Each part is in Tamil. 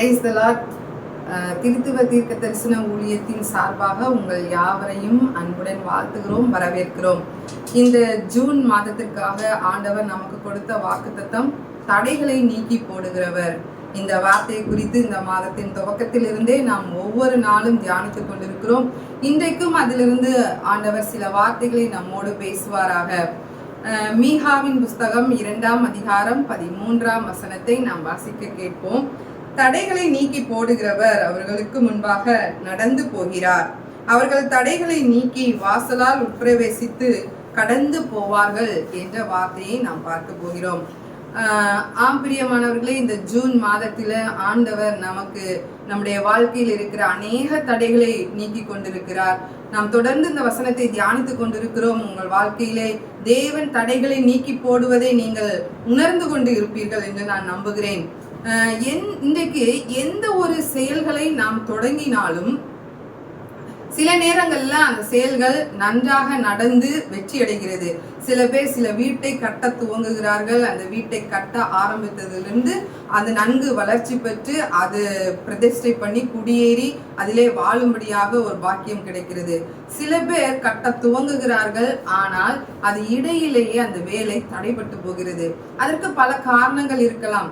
Praise the Lord. திருத்துவ தீர்க்க தரிசன ஊழியத்தின் சார்பாக உங்கள் யாவரையும் அன்புடன் வாழ்த்துகிறோம், வரவேற்கிறோம். இந்த ஜூன் மாதத்திற்காக ஆண்டவர் நமக்கு கொடுத்த வாக்குத்தத்தம் தடைகளை நீக்கி போடுகிறவர். இந்த வார்த்தையை குறித்து இந்த மாதத்தின் துவக்கத்தில் இருந்தே நாம் ஒவ்வொரு நாளும் தியானித்துக் கொண்டிருக்கிறோம். இன்றைக்கும் அதிலிருந்து ஆண்டவர் சில வார்த்தைகளை நம்மோடு பேசுவாராக. மீகாவின் புஸ்தகம் 2ஆம் அதிகாரம் 13ஆம் வசனத்தை நாம் வாசிக்க கேட்போம். தடைகளை நீக்கி போடுகிறவர் அவர்களுக்கு முன்பாக நடந்து போகிறார். அவர்கள் தடைகளை நீக்கி வாசலால் உட்பிரவேசித்து கடந்து போவார்கள் என்ற வார்த்தையை நாம் பார்க்க போகிறோம். பிரியமானவர்களே, இந்த ஜூன் மாதத்துல ஆண்டவர் நமக்கு நம்முடைய வாழ்க்கையில் இருக்கிற அநேக தடைகளை நீக்கி கொண்டிருக்கிறார். நாம் தொடர்ந்து இந்த வசனத்தை தியானித்துக் கொண்டிருக்கிறோம். உங்கள் வாழ்க்கையிலே தேவன் தடைகளை நீக்கி போடுவதை நீங்கள் உணர்ந்து கொண்டு இருப்பீர்கள் என்று நான் நம்புகிறேன். இன்றைக்கு எந்த ஒரு செயல்களை நாம் தொடங்கினாலும் சில நேரங்கள்ல அந்த செயல்கள் நன்றாக நடந்து வெற்றி அடைகிறது. சில பேர் சில வீட்டை கட்ட துவங்குகிறார்கள். அந்த வீட்டை கட்ட ஆரம்பித்ததிலிருந்து அது நன்கு வளர்ச்சி பெற்று அது பிரதிஷ்டை பண்ணி குடியேறி அதிலே வாழும்படியாக ஒரு பாக்கியம் கிடைக்கிறது. சில பேர் கட்ட துவங்குகிறார்கள், ஆனால் அது இடையிலேயே அந்த வேலை தடைபட்டு போகிறது. அதற்கு பல காரணங்கள் இருக்கலாம்.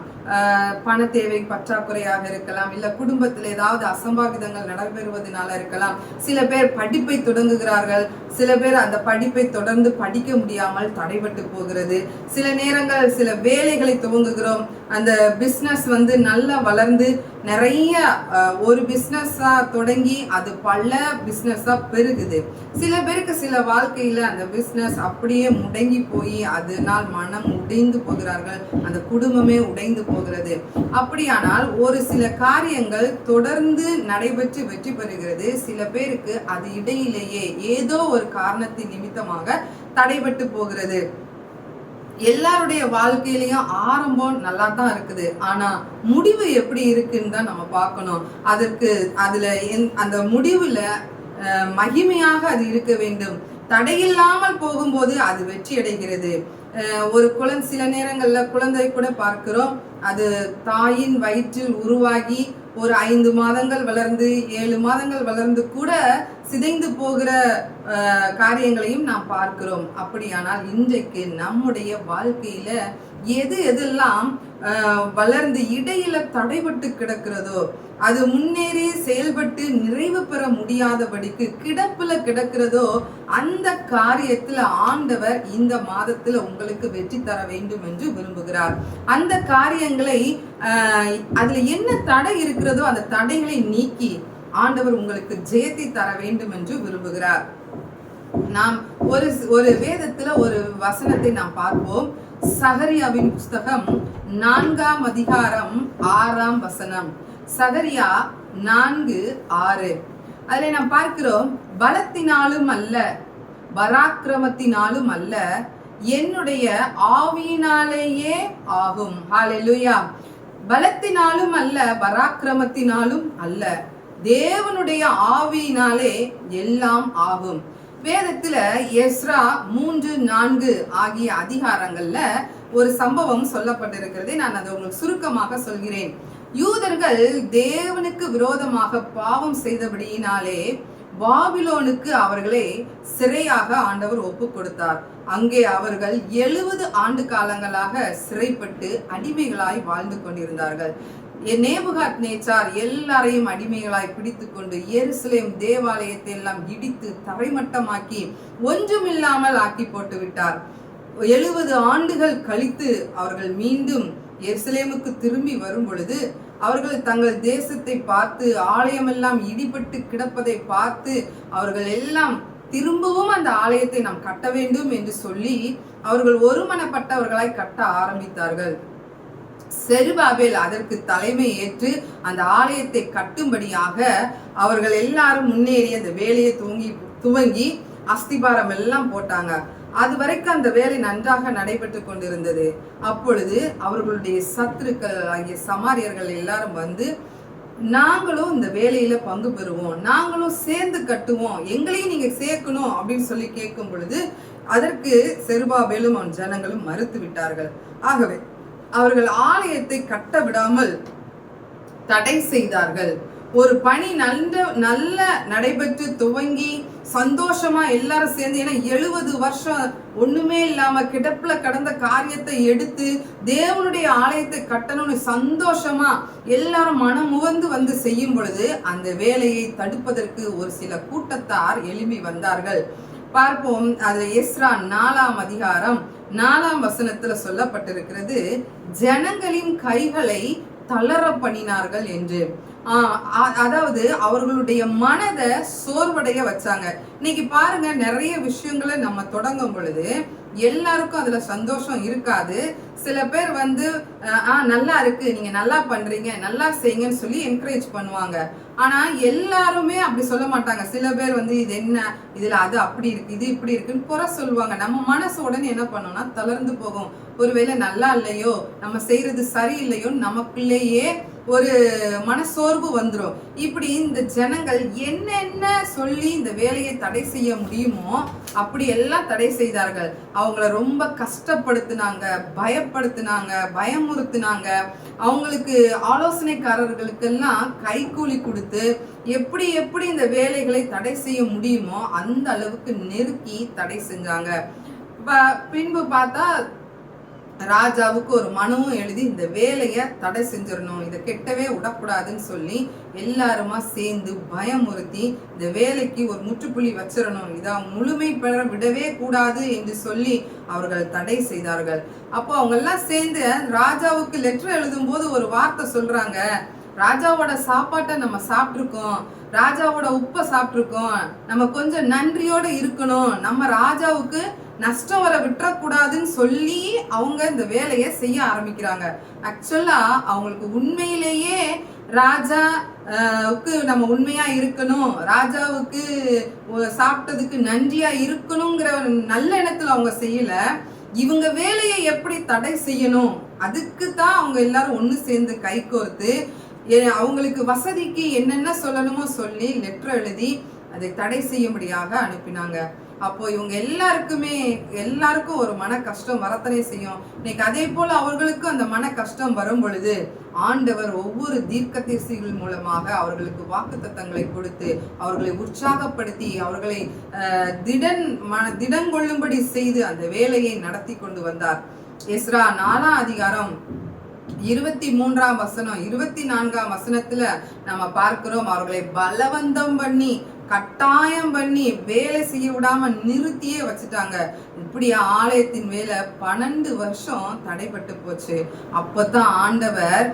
பண தேவை பற்றாக்குறையாக இருக்கலாம், இல்ல குடும்பத்தில் ஏதாவது அசம்பாவிதங்கள் நடைபெறுவதனால இருக்கலாம். சில பேர் படிப்பை தொடங்குகிறார்கள், சில பேர் அந்த படிப்பை தொடர்ந்து படிக்க முடியாமல் தடைபட்டு போகிறது. சில நேரங்கள் சில வேலைகளை துவங்குகிறோம், அந்த பிஸ்னஸ் நல்லா வளர்ந்து நிறைய ஒரு பிஸ்னஸா தொடங்கி அது பல பிஸ்னஸா பெருகுது. சில பேருக்கு சில வாழ்க்கையில அந்த பிஸ்னஸ் அப்படியே முடங்கி போய் அதனால் மனம் உடைந்து போகிறார்கள், அந்த குடும்பமே உடைந்து போகிறது. அப்படியானால் ஒரு சில காரியங்கள் தொடர்ந்து நடைபெற்று வெற்றி பெறுகிறது. சில பேருக்கு அது இடையிலேயே ஏதோ ஒரு காரணத்தின் நிமித்தமாக தடைபட்டு போகிறது. எல்லாருடைய வாழ்க்கையிலயும் ஆரம்பம் நல்லா தான் இருக்குது, ஆனா முடிவு எப்படி இருக்குன்னு தான் நம்ம பார்க்கணும். அந்த முடிவுல மகிமையாக அது இருக்க வேண்டும். தடையில்லாமல் போகும்போது அது வெற்றி அடைகிறது. ஒரு குழந்தை, சில நேரங்கள்ல குழந்தை கூட பார்க்கிறோம், அது தாயின் வயிற்றில் உருவாகி ஒரு 5 மாதங்கள் வளர்ந்து 7 மாதங்கள் வளர்ந்து கூட சிதைந்து போகிற காரியங்களையும் நாம் பார்க்கிறோம். அப்படியானால் இன்றைக்கு நம்முடைய வாழ்க்கையில எதெல்லாம் வளர்ந்து இடையில தடைபட்டு கிடக்கிறதோ, அது முன்னேறி செயல்பட்டு நிறைவு பெற முடியாதபடிக்கு கிடப்புல கிடக்கிறதோ, அந்த காரியத்துல ஆண்டவர் இந்த மாதத்துல உங்களுக்கு வெற்றி தர வேண்டும் என்று விரும்புகிறார். அந்த காரியங்களை அதுல என்ன தடை இருக்கிறதோ அந்த தடைகளை நீக்கி ஆண்டவர் உங்களுக்கு ஜெயத்தை தர வேண்டும் என்று விரும்புகிறார். நாம் ஒரு வேதத்துல ஒரு வசனத்தை நாம் பார்ப்போம். சகரியாவின் புஸ்தகம் 4ஆம் அதிகாரம் 6ஆம் வசனம். சகரியா 4:6. அதுல நாம் பார்க்கிறோம், பலத்தினாலும் அல்ல பராக்கிரமத்தினாலும் அல்ல, என்னுடைய ஆவியினாலேயே ஆகும். ஹல்லேலூயா. பலத்தினாலும் அல்ல பராக்கிரமத்தினாலும் அல்ல, தேவனுடைய ஆவியினாலே எல்லாம் ஆகும். வேதத்துல எஸ்ரா 3-4 ஆகிய அதிகாரங்கள்ல ஒரு சம்பவம் சொல்லப்பட்டிருக்கிறது. நான் அதை உங்களுக்கு சுருக்கமாக சொல்கிறேன். யூதர்கள் தேவனுக்கு விரோதமாக பாவம் செய்தபடியினாலே பாபிலோனுக்கு அவர்களை சிறையாக ஆண்டவர் ஒப்பு கொடுத்தார். அங்கே அவர்கள் 70 ஆண்டு காலங்களாக சிறைப்பட்டு அடிமைகளாய் வாழ்ந்து கொண்டிருந்தார்கள். நேபுகாத்நேச்சார் எல்லாரையும் அடிமைகளாய் பிடித்து கொண்டு எருசலேம் தேவாலயத்தை எல்லாம் இடித்து தரைமட்டமாக்கி ஒன்றுமில்லாமல் ஆக்கி போட்டு விட்டார். 70 ஆண்டுகள் கழித்து அவர்கள் மீண்டும் எருசலேமுக்கு திரும்பி வரும் பொழுது அவர்கள் தங்கள் தேசத்தை பார்த்து, ஆலயமெல்லாம் இடிபட்டு கிடப்பதை பார்த்து, அவர்கள் எல்லாம் திரும்பவும் அந்த ஆலயத்தை நாம் கட்ட வேண்டும் என்று சொல்லி அவர்கள் ஒருமனப்பட்டவர்களாய் கட்ட ஆரம்பித்தார்கள். செருபாபேல் அதற்கு தலைமை ஏற்று அந்த ஆலயத்தை கட்டும்படியாக அவர்கள் எல்லாரும் முன்னேறி அந்த வேலையை துவங்கி அஸ்திபாரம் எல்லாம் போட்டாங்க. அது வரைக்கும் அந்த வேலை நன்றாக நடைபெற்று கொண்டிருந்தது. அப்பொழுது அவர்களுடைய சத்துருக்கள் ஆகிய சமாரியர்கள் எல்லாரும் வந்து, நாங்களும் இந்த வேலையில பங்கு பெறுவோம், நாங்களும் சேர்ந்து கட்டுவோம், எங்களையும் நீங்க சேர்க்கணும் அப்படின்னு சொல்லி கேட்கும் பொழுது அதற்கு செருபாபேலும் அவன் ஜனங்களும் மறுத்து விட்டார்கள். ஆகவே அவர்கள் ஆலயத்தை கட்ட விடாமல் தடை செய்தார்கள். ஒரு பணி நல்ல நடைபெற்று துவங்கி சந்தோஷமா எல்லாரும் சேர்ந்து, ஏன்னா 70 வருஷம் ஒண்ணுமே இல்லாம கிடப்புல கடந்த காரியத்தை எடுத்து தேவனுடைய ஆலயத்தை கட்டணும்னு சந்தோஷமா எல்லாரும் மனமுவந்து வந்து செய்யும் பொழுது அந்த வேலையை தடுப்பதற்கு ஒரு சில கூட்டத்தார் எழும்பி வந்தார்கள். பார்ப்போம். அது எஸ்ரா 4ஆம் அதிகாரம் 4ஆம் வசனத்துல சொல்லப்பட்டிருக்கிறது, ஜனங்களின் கைகளை தளர பண்ணினார்கள் என்று. அதாவது அவர்களுடைய மனதை சோர்வடைய வச்சாங்க. இன்னைக்கு பாருங்க, நிறைய விஷயங்களை நம்ம தொடங்கும் பொழுது எல்லாருக்கும் அதுல சந்தோஷம் இருக்காது. சில பேர் வந்து நல்லா இருக்கு, நீங்க நல்லா பண்றீங்க, நல்லா செய்யுங்கன்னு சொல்லி என்கரேஜ் பண்ணுவாங்க. ஆனா எல்லாருமே அப்படி சொல்ல மாட்டாங்க. சில பேர் வந்து இது என்ன, இதுல அது அப்படி இருக்கு, இது இப்படி இருக்குன்னு குறை சொல்லுவாங்க. நம்ம மனசு உடனே என்ன பண்ணோம்னா தளர்ந்து போகும். ஒருவேளை நல்லா இல்லையோ, நம்ம செய்யறது சரியில்லையோ, நமக்குள்ளேயே ஒரு மனசோர்வு வந்துடும். இப்படி இந்த ஜனங்கள் என்னென்ன சொல்லி இந்த வேலையை தடை செய்ய முடியுமோ அப்படி எல்லாம் தடை செய்தார்கள். அவங்கள ரொம்ப கஷ்டப்படுத்தினாங்க, பயப்படுத்தினாங்க, பயமுறுத்தினாங்க. அவங்களுக்கு ஆலோசனைக்காரர்களுக்கெல்லாம் கைக்கூலி கொடுத்து எப்படி எப்படி இந்த வேலைகளை தடை செய்ய முடியுமோ அந்த அளவுக்கு நெருக்கி தடை செஞ்சாங்க. பின்பு பார்த்தா ராஜாவுக்கு ஒரு மனுவும் எழுதி இந்த வேலையை தடை செஞ்சிடணும், இதை கெட்டவே விடக்கூடாதுன்னு சொல்லி எல்லாருமா சேர்ந்து பயமுறுத்தி இந்த வேலைக்கு ஒரு முற்றுப்புள்ளி வச்சிடணும், இதை முழுமை பெற விடவே கூடாது என்று சொல்லி அவர்கள் தடை செய்தார்கள். அப்போ அவங்க எல்லாம் சேர்ந்து ராஜாவுக்கு லெட்டர் எழுதும் போது ஒரு வார்த்தை சொல்றாங்க, ராஜாவோட சாப்பாட்டை நம்ம சாப்பிட்டுருக்கோம், ராஜாவோட உப்பை சாப்பிட்டுருக்கோம், நம்ம கொஞ்சம் நன்றியோட இருக்கணும், நம்ம ராஜாவுக்கு நஷ்டம் வர விட்டுறக்கூடாதுன்னு சொல்லி அவங்க இந்த வேலையை செய்ய ஆரம்பிக்கிறாங்க. ஆக்சுவலா அவங்களுக்கு உண்மையிலேயே ராஜாவுக்கு நம்ம உண்மையா இருக்கணும், ராஜாவுக்கு சாப்பிட்டதுக்கு நன்றியா இருக்கணுங்கிற நல்ல எண்ணத்துல அவங்க செய்யல. இவங்க வேலையை எப்படி தடை செய்யணும் அதுக்கு தான் அவங்க எல்லாரும் ஒண்ணு சேர்ந்து கை கோர்த்து அவங்களுக்கு வசதிக்கு என்னென்ன சொல்லணுமோ சொல்லி லெட்டர் எழுதி அதை தடை செய்யும்படியாக அனுப்பினாங்க. அப்போ இவங்க எல்லாருக்கும் ஒரு மன கஷ்டம் வரத்தனை செய்யும். இன்னைக்கு அதே போல அவர்களுக்கும் அந்த மன கஷ்டம் வரும் பொழுது ஆண்டவர் ஒவ்வொரு தீர்க்கதரிசிகள் மூலமாக அவர்களுக்கு வாக்குத்தத்தங்களை கொடுத்து அவர்களை உற்சாகப்படுத்தி அவர்களை திடன் கொள்ளும்படி செய்து அந்த வேலையை நடத்தி கொண்டு வந்தார். எஸ்ரா 4ஆம் அதிகாரம் 23ஆம் வசனம் 24ஆம் வசனத்துல நம்ம பார்க்கிறோம், அவர்களை பலவந்தம் பண்ணி கட்டாயம் பண்ணி வேலை செய்ய விடாம நிறுத்தியே வச்சுட்டாங்க. இப்படி ஆலயத்தின் வேலை 12 வருஷம் தடைப்பட்டு போச்சு. அப்பதான் ஆண்டவர்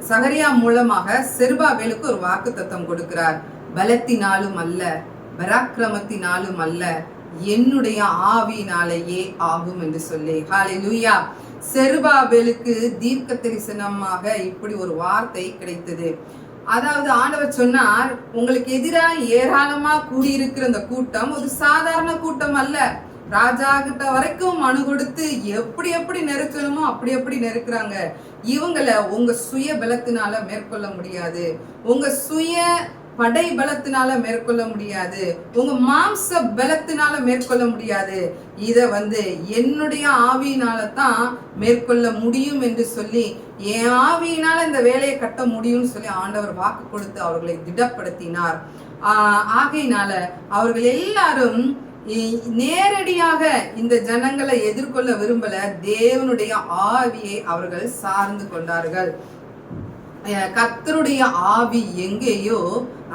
சகரியா மூலமாக செருபாபேலுக்கு ஒரு வாக்குத்தத்தம் கொடுக்கிறார். பலத்தினாலும் அல்ல, பராக்கிரமத்தினாலும் அல்ல, என்னுடைய ஆவியினாலேயே ஆகும் என்று சொல்லி. ஹல்லேலூயா. செருபாபேலுக்கு தீர்க்க தரிசனமாக இப்படி ஒரு வார்த்தை கிடைத்தது. அதாவது ஆண்டவர் சொன்னார், உங்களுக்கு எதிராக ஏராளமா கூடியிருக்கிற இந்த கூட்டம் ஒரு சாதாரண கூட்டம் அல்ல. ராஜா கிட்ட வரைக்கும் மனு கொடுத்து எப்படி எப்படி நெருக்கணுமோ அப்படி எப்படி நெருக்குறாங்க. இவங்களை உங்க சுய பலத்தினால மேற்கொள்ள முடியாது, உங்க சுய படை பலத்தினால மேற்கொள்ள முடியாது, உங்க மாம்ச பலத்தினால மேற்கொள்ள முடியாது, இத என்னுடைய ஆவியினால தான் மேற்கொள்ள முடியும் என்று சொல்லி, என் ஆவியினால இந்த வேலையை கட்ட முடியும்னு சொல்லி ஆண்டவர் வாக்கு கொடுத்து அவர்களை திடப்படுத்தினார். ஆகையினால அவர்கள் எல்லாரும் நேரடியாக இந்த ஜனங்களை எதிர்கொள்ள விரும்பல, தேவனுடைய ஆவியை அவர்கள் சார்ந்து கொண்டார்கள். கர்த்தருடைய ஆவி எங்கேயோ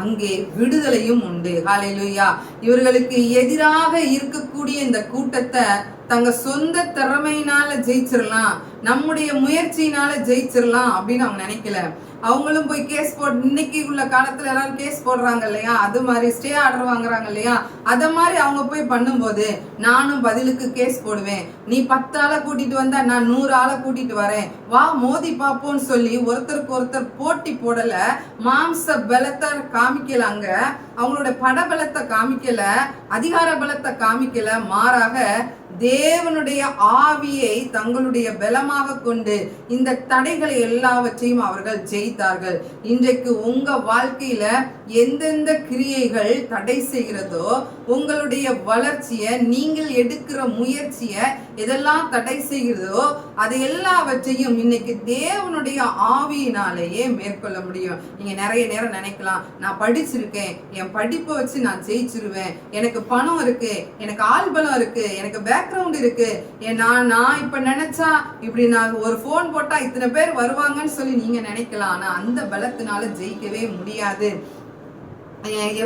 அங்கே விடுதலையும் உண்டு. ஹல்லேலூயா. இவர்களுக்கு எதிராக இருக்கக்கூடிய இந்த கூட்டத்தை தங்க சொந்த திறமையினால ஜெயிச்சிடலாம், நம்முடைய முயற்சியினால ஜெயிச்சிடலாம் அப்படின்னு அவங்க நினைக்கல. அவங்களும் போய் கேஸ் இன்னைக்கு உள்ள காலத்துல எல்லாரும் கேஸ் போடுறாங்க இல்லையா, அது மாதிரி ஸ்டே ஆர்டர் வாங்குறாங்க இல்லையா, அத மாதிரி அவங்க போய் பண்ணும்போது நானும் பதிலுக்கு கேஸ் போடுவேன், நீ 10 ஆளை கூட்டிட்டு வந்தா நான் 100 ஆளை கூட்டிட்டு வரேன், வா மோதி பார்ப்போம்னு சொல்லி ஒருத்தருக்கு ஒருத்தர் போட்டி போடல, மாம்ச பலத்தை காமிக்கலாங்க, அவங்களோட பட பலத்தை காமிக்கல, அதிகார பலத்தை காமிக்கல, மாறாக தேவனுடைய ஆவியை தங்களுடைய பலமாக கொண்டு இந்த தடைகளை எல்லாவற்றையும் அவர்கள் ஜெயித்தார்கள். இன்றைக்கு உங்க வாழ்க்கையில எந்தெந்த கிரியைகள் தடை செய்கிறதோ, உங்களுடைய வளர்ச்சியை, நீங்கள் எடுக்கிற முயற்சியை எதெல்லாம் தடை செய்கிறதோ அது எல்லாவற்றையும் இன்னைக்கு தேவனுடைய ஆவியினாலேயே மேற்கொள்ள முடியும். நீங்க நிறைய நேரம் நினைக்கலாம், நான் படிச்சிருக்கேன், என் படிப்பை வச்சு நான் ஜெயிச்சிருவேன், எனக்கு பணம் இருக்கு, எனக்கு ஆள்பலம் இருக்கு, எனக்கு பேக்ரவுண்ட் இருக்கு, நான் இப்ப நினைச்சா இப்படி நான் ஒரு போன் போட்டா இத்தனை பேர் வருவாங்கன்னு சொல்லி நீங்க நினைக்கலாம். ஆனா அந்த பலத்தினால ஜெயிக்கவே முடியாது.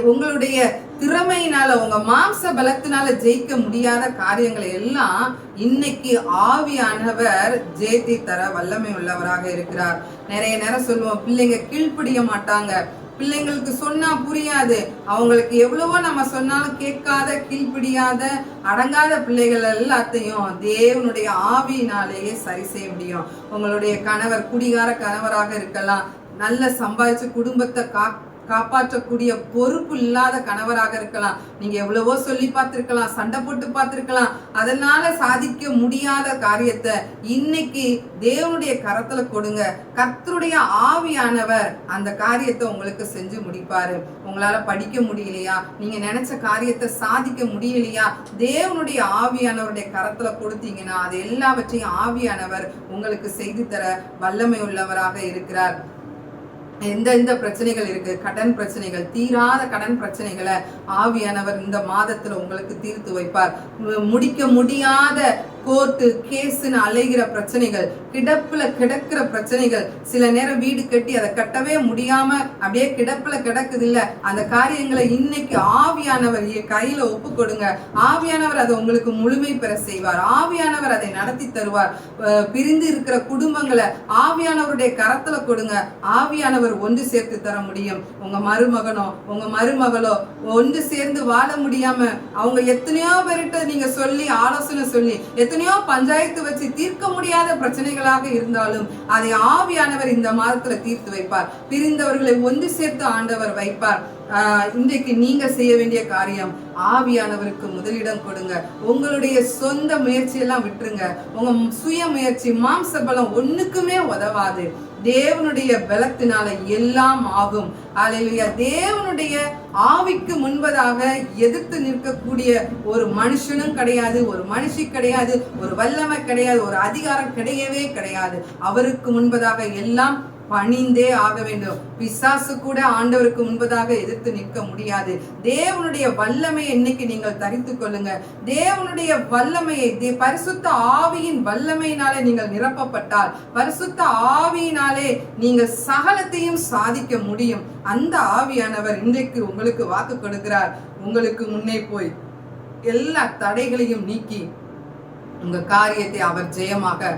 உங்களுடைய திறமையினால, உங்க மாம்ச பலத்தினால ஜெயிக்க முடியாத காரியங்களை எல்லாம் இன்னைக்கு ஆவியானவர் ஜெயித்து தர வல்லமை உள்ளவராக இருக்கிறார். நிறைய நேரம் சொல்லுவோம், பிள்ளைங்க கீழ்ப்படிய மாட்டாங்க, பிள்ளைங்களுக்கு சொன்னா புரியாது, அவங்களுக்கு எவ்வளவோ நம்ம சொன்னாலும் கேட்காத, கீழ்ப்படியாத, அடங்காத பிள்ளைகள் எல்லாத்தையும் தேவனுடைய ஆவியினாலேயே சரி செய்ய முடியும். உங்களுடைய கணவர் குடிகார கணவராக இருக்கலாம், நல்ல சம்பாதிச்சு குடும்பத்தை காப்பாற்றக்கூடிய பொறுப்பு இல்லாத கணவராக இருக்கலாம். நீங்க எவ்வளவோ சொல்லி பார்த்திருக்கலாம், சண்டை போட்டு பார்த்திருக்கலாம், அதனால சாதிக்க முடியாத காரியத்தை இன்னைக்கு தேவனுடைய கரத்துல கொடுங்க. கர்த்தருடைய ஆவியானவர் அந்த காரியத்தை உங்களுக்கு செஞ்சு முடிப்பாரு. உங்களால படிக்க முடியலையா, நீங்க நினைச்ச காரியத்தை சாதிக்க முடியலையா, தேவனுடைய ஆவியானவருடைய கரத்துல கொடுத்தீங்கன்னா அது எல்லாவற்றையும் ஆவியானவர் உங்களுக்கு செய்து தர வல்லமை உள்ளவராக இருக்கிறார். எந்த பிரச்சனைகள் இருக்கு, கடன் பிரச்சனைகள், தீராத கடன் பிரச்சனைகளை ஆவியானவர் இந்த மாதத்துல உங்களுக்கு தீர்த்து வைப்பார். முடிக்க முடியாத கோர்ட்டு கேஸ்ன்னு அலைகிற பிரச்சனைகள், கிடப்புல கிடக்கிற பிரச்சனைகள், சில நேரம் வீடு கட்டி அதை கட்டவே முடியாம அப்படியே கிடப்புல கிடக்குது இல்ல, அந்த காரியங்களை இன்னைக்கு ஆவியானவர் கையில ஒப்பு கொடுங்க. ஆவியானவர் அதை உங்களுக்கு முழுமை பெற செய்வார். ஆவியானவர் அதை நடத்தி தருவார். பிரிந்து இருக்கிற குடும்பங்களை ஆவியானவருடைய கரத்துல கொடுங்க. ஆவியானவர் ஒன்று சேர்த்து தர முடியும். உங்க மருமகனோ உங்க மருமகளோ ஒன்று சேர்ந்து வாழ முடியாம அவங்க எத்தனையோ பேர்கிட்ட நீங்க சொல்லி ஆலோசனை சொல்லி எத்தனையோ பஞ்சாயத்து வச்சு தீர்க்க முடியாத பிரச்சனைகளாக இருந்தாலும் அதை ஆவியானவர் இந்த மாதத்துல தீர்த்து வைப்பார். பிரிந்தவர்களை ஒன்று சேர்த்து ஆண்டவர் வைப்பார். இன்றைக்கு நீங்க செய்ய வேண்டிய காரியம், ஆவியானவருக்கு முதலிடம் கொடுங்க. உங்களுடைய சொந்த முயற்சியெல்லாம் விட்டுருங்க. உங்க சுய முயற்சி, மாம்ச பலம் ஒண்ணுக்குமே உதவாது. தேவனுடைய பலத்தினால எல்லாம் ஆகும். அல்லேலூயா. தேவனுடைய ஆவிக்கு முன்பதாக எதிர்த்து நிற்கக்கூடிய ஒரு மனுஷனும் கிடையாது, ஒரு மனுஷி கிடையாது, ஒரு வல்லமை கிடையாது, ஒரு அதிகாரம் கிடையவே கிடையாது. அவருக்கு முன்பதாக எல்லாம் பணிந்தே ஆக வேண்டும். பிசாசு கூட ஆண்டவருக்கு முன்பதாக எதிர்த்து நிற்க முடியாது. தேவனுடைய வல்லமையை இன்னைக்கு நீங்கள் தரித்து கொள்ளுங்க. தேவனுடைய வல்லமையை, பரிசுத்த ஆவியின் வல்லமையினாலே நீங்கள் நிரப்பப்பட்டால், பரிசுத்த ஆவியினாலே நீங்கள் சகலத்தையும் சாதிக்க முடியும். அந்த ஆவியானவர் இன்றைக்கு உங்களுக்கு வாக்கு கொடுக்கிறார். உங்களுக்கு முன்னே போய் எல்லா தடைகளையும் நீக்கி உங்க காரியத்தை அவர் ஜெயமாக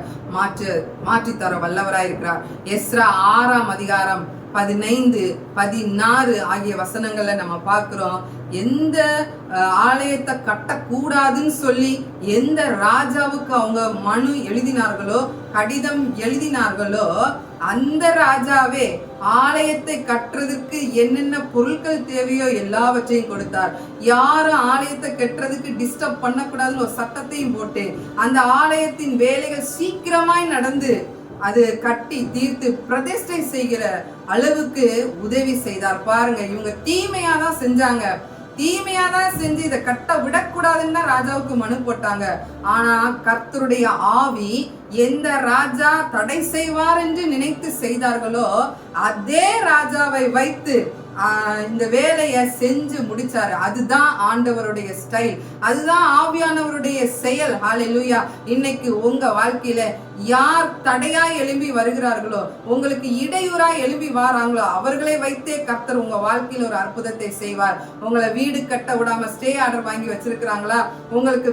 மாற்றி தர வல்லவராயிருக்கிறார். எஸ்ரா 6ஆம் அதிகாரம் 15, 16 ஆகிய வசனங்கள்ல நம்ம பார்க்கிறோம். எந்த ஆலயத்தை கட்டக்கூடாதுன்னு சொல்லி எந்த ராஜாவுக்கு அவங்க மனு எழுதினார்களோ, கடிதம் எழுதினார்களோ, அந்த ராஜாவே ஆலயத்தை கட்டுறதுக்கு என்னென்ன பொருட்கள் தேவையோ எல்லாவற்றையும் கொடுத்தார். யாரும் ஆலயத்தை கட்டுறதுக்கு டிஸ்டர்ப் பண்ணக்கூடாதுன்னு ஒரு சட்டத்தையும் போட்டு அந்த ஆலயத்தின் வேலைகள் சீக்கிரமாய் நடந்து அது கட்டி தீர்த்து பிரதிஷ்டை செய்கிற அளவுக்கு உதவி செய்தார். பாருங்க, இவங்க தீமையாதான் செஞ்சாங்க, தீமையாதான் செஞ்சு இதை கட்ட விடக்கூடாதுன்னு தான் ராஜாவுக்கு மனு போட்டாங்க. ஆனா கர்த்தருடைய ஆவி எந்த ராஜா தடை செய்வார் என்று நினைத்து செய்தார்களோ அதே ராஜாவை வைத்து இந்த வேலையை செஞ்சு முடிச்சாரு. அதுதான் ஆண்டவருடைய ஸ்டைல், அதுதான் ஆவியானவருடைய செயல். ஹல்லேலூயா. இன்னைக்கு உங்க வாழ்க்கையில யார் தடையாய் எழும்பி வருகிறார்களோ, உங்களுக்கு இடையூறாய் எழும்பி வராங்களோ, அவர்களை வைத்தே கர்த்தர் உங்க வாழ்க்கையில ஒரு அற்புதத்தை செய்வார். உங்களை வீடு கட்ட விடாம ஸ்டே ஆர்டர் வாங்கி வச்சிருக்கிறாங்களா, உங்களுக்கு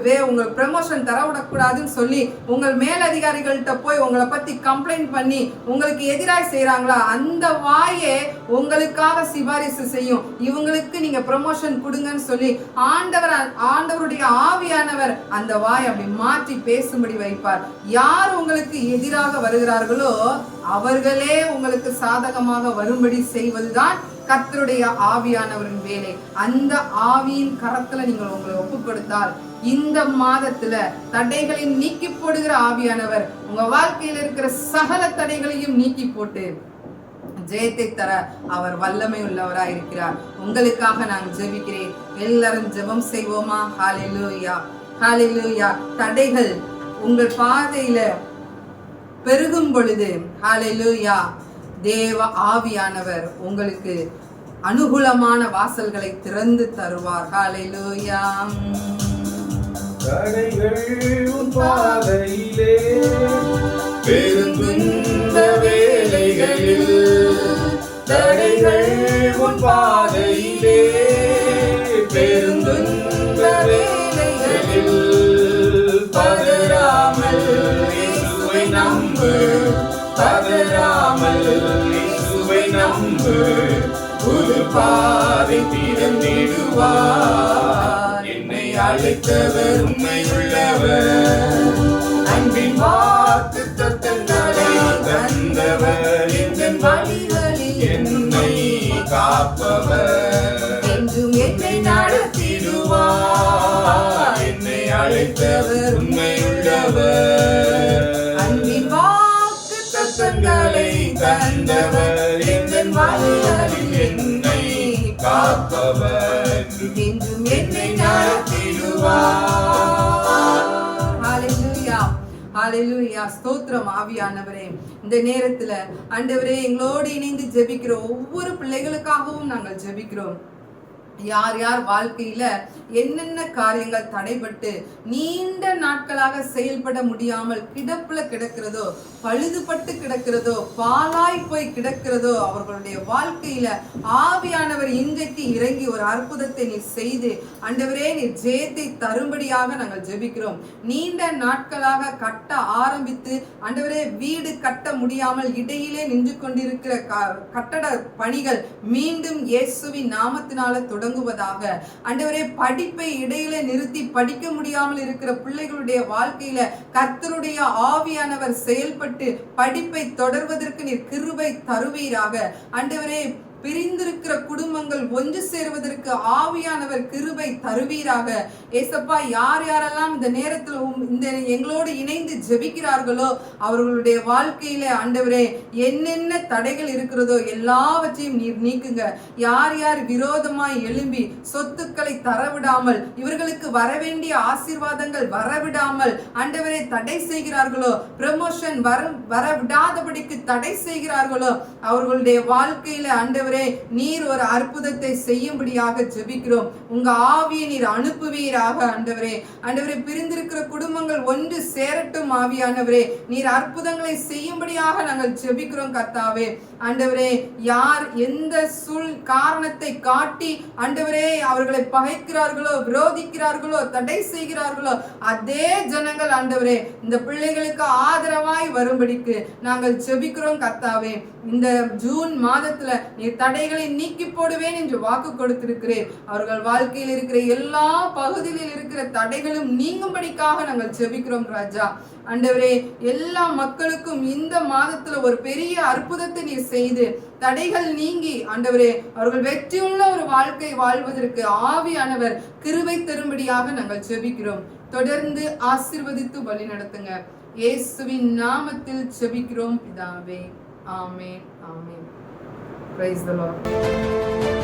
ப்ரமோஷன் தர விடக்கூடாதுன்னு சொல்லி உங்கள் மேலதிகாரிகள்கிட்ட போய் உங்களை பத்தி கம்ப்ளைண்ட் பண்ணி உங்களுக்கு எதிராய் செய்யறாங்களா, அந்த வாயே உங்களுக்காக சிபாரிசு செய்யும். இவங்களுக்கு நீங்க ப்ரமோஷன் கொடுங்கன்னு சொல்லி ஆண்டவருடைய ஆவியானவர் அந்த வாய் அப்படி மாற்றி பேசும்படி வைப்பார். யார் உங்களுக்கு எதிராக வருகிறார்களோ அவர்களே உங்களுக்கு சாதகமாக வரும்படி செய்வதுதான் கர்த்தருடைய ஆவியானவரின் வேலை. அந்த ஆவியின் கரத்துல நீங்கள் உங்களை ஒப்பு கொடுத்தால் இந்த மாதத்துல தடைகளை நீக்கி போடுகிற ஆவியானவர் உங்க வாழ்க்கையில் இருக்கிற சகல தடைகளையும் நீக்கி போட்டு ஜெயத்தை தர அவர் வல்லமை உள்ளவராய் இருக்கிறார். உங்களுக்காக நான் ஜெபிக்கிறேன். எல்லாரும் ஜெபம் செய்வோமா? ஹல்லேலூயா, ஹல்லேலூயா. தடைகள் உங்கள் பாதையில பெருகும் பொழுது ஹல்லேலூயா, தேவ ஆவியானவர் உங்களுக்கு அனுகூலமான வாசல்களை திறந்து தருவார். ஹல்லேலூயா. தடைகள் உன் பாதையிலே பெருந்துன்ப வேளைகளில், தடைகள் உன் பாதையிலே பெருந்துன்ப வேளைகளில் பதறாமல் இயேசுவை நம்பு, பதறாமல் இயேசுவை நம்பு, ஒரு பாதை திறந்திடுவார். என்னை அழைத்தவர் உண்மை உள்ளவர், அன்பின் வாக்கு தத்தங்களை தந்தவர், என் வழிகளில் என்னை காப்பவர், என்றும் என்னை நடத்திடுவார். என்னை அழைத்தவர் உண்மை உள்ளவர், அன்பின் வாக்கு தத்தங்களை தந்தவர், என் வழிகளில் என்னை காப்பவர், என்றும் என்னை நடத்திடுவார். ஹல்லேலூயா, ஹல்லேலூயா. ஸ்தோத்திரம் ஆவியானவரே. இந்த நேரத்துல ஆண்டவரே எங்களோடு இணைந்து ஜெபிக்கிற ஒவ்வொரு பிள்ளைகளுக்காகவும் நாங்கள் ஜெபிக்கிறோம். யார் யார் வாழ்க்கையில என்னென்ன காரியங்கள் தடைபட்டு நீண்ட நாட்களாக செயல்பட முடியாமல் கிடப்புல கிடக்கிறதோ, பழுதுபட்டு கிடக்கிறதோ, பாலாய் போய் கிடக்கிறதோ, அவர்களுடைய வாழ்க்கையில ஆவியானவர் இன்றைக்கு இறங்கி ஒரு அற்புதத்தை நீர் செய்து ஆண்டவரே நீர் ஜெயத்தை தரும்படியாக நாங்கள் ஜெபிக்கிறோம். நீண்ட நாட்களாக கட்ட ஆரம்பித்து ஆண்டவரே வீடு கட்ட முடியாமல் இடையிலே நின்று கொண்டிருக்கிற கட்டட பணிகள் மீண்டும் இயேசுவின் நாமத்தினால தொடங்குவதாக. ஆண்டவரே படிப்பை இடையிலே நிறுத்தி படிக்க முடியாமல் இருக்கிற பிள்ளைகளுடைய வாழ்க்கையில கர்த்தருடைய ஆவியானவர் செயல்பட்டு படிப்பை தொடர்வதற்கு நீர் கிருபை தருவீராக. ஆண்டவரே பிரிந்திருக்கிற குடும்பங்கள் ஒன்று சேருவதற்கு ஆவியானவர் கிருபை தருவீராக. ஏசப்பா, யார் யாரெல்லாம் இந்த நேரத்தில் இந்த எங்களோடு இணைந்து ஜெபிக்கிறார்களோ அவர்களுடைய வாழ்க்கையில ஆண்டவரே என்னென்ன தடைகள் இருக்கிறதோ எல்லாவற்றையும் நீர் நீக்குங்க. யார் யார் விரோதமாய் எழும்பி சொத்துக்களை தரவிடாமல், இவர்களுக்கு வரவேண்டிய ஆசீர்வாதங்கள் வரவிடாமல் ஆண்டவரே தடை செய்கிறார்களோ, ப்ரமோஷன் வர விடாதபடிக்கு தடை செய்கிறார்களோ, அவர்களுடைய வாழ்க்கையில ஆண்டவரே நீர் ஒரு அற்புதத்தை செய்யும்படியாக ஜெபிக்கிறோம். உங்க ஆவியை நீர் அனுப்புவீராக ஆண்டவரே. ஆண்டவரே, பிரிந்திருக்கிற குடும்பங்கள் ஒன்று சேரட்டும் ஆவியானவரே. நீர் அற்புதங்களை செய்யும்படியாக நாங்கள் ஜெபிக்கிறோம் கர்த்தாவே. ஆண்டவரே, யார் எந்த காரணத்தை காட்டி ஆண்டவரே அவர்களை பகைக்கிறார்களோ, விரோதிக்கிறார்களோ, தடை செய்கிறார்களோ, அதே ஜனங்கள் ஆண்டவரே இந்த பிள்ளைகளுக்கு ஆதரவாய் வரும்படிக்கு நாங்கள் ஜெபிக்கிறோம் கர்த்தாவே. இந்த ஜூன் மாதத்துல நீர் தடைகளை நீக்கி போடுவேன் என்று வாக்கு கொடுத்திருக்கிறேன். அவர்கள் வாழ்க்கையில் இருக்கிற எல்லா பகுதிகளில் இருக்கிற தடைகளும் நீங்கும்படிக்காக நாங்கள் ஜெபிக்கிறோம் ராஜா. ஆண்டவரே, எல்லா மக்களுக்கும் இந்த மாதத்துல ஒரு பெரிய அற்புதத்தை நீர் செய்து தடைகள் நீங்கி ஆண்டவரே அவர்கள் வெற்றியுள்ள ஒரு வாழ்க்கை வாழ்வதற்கு ஆவியானவர் கிருபை தரும்படியாக நாங்கள் ஜெபிக்கிறோம். தொடர்ந்து ஆசீர்வதித்து வழி நடத்துங்க. இயேசுவின் நாமத்தில் ஜெபிக்கிறோம் பிதாவே. ஆமென், ஆமென். Praise the Lord.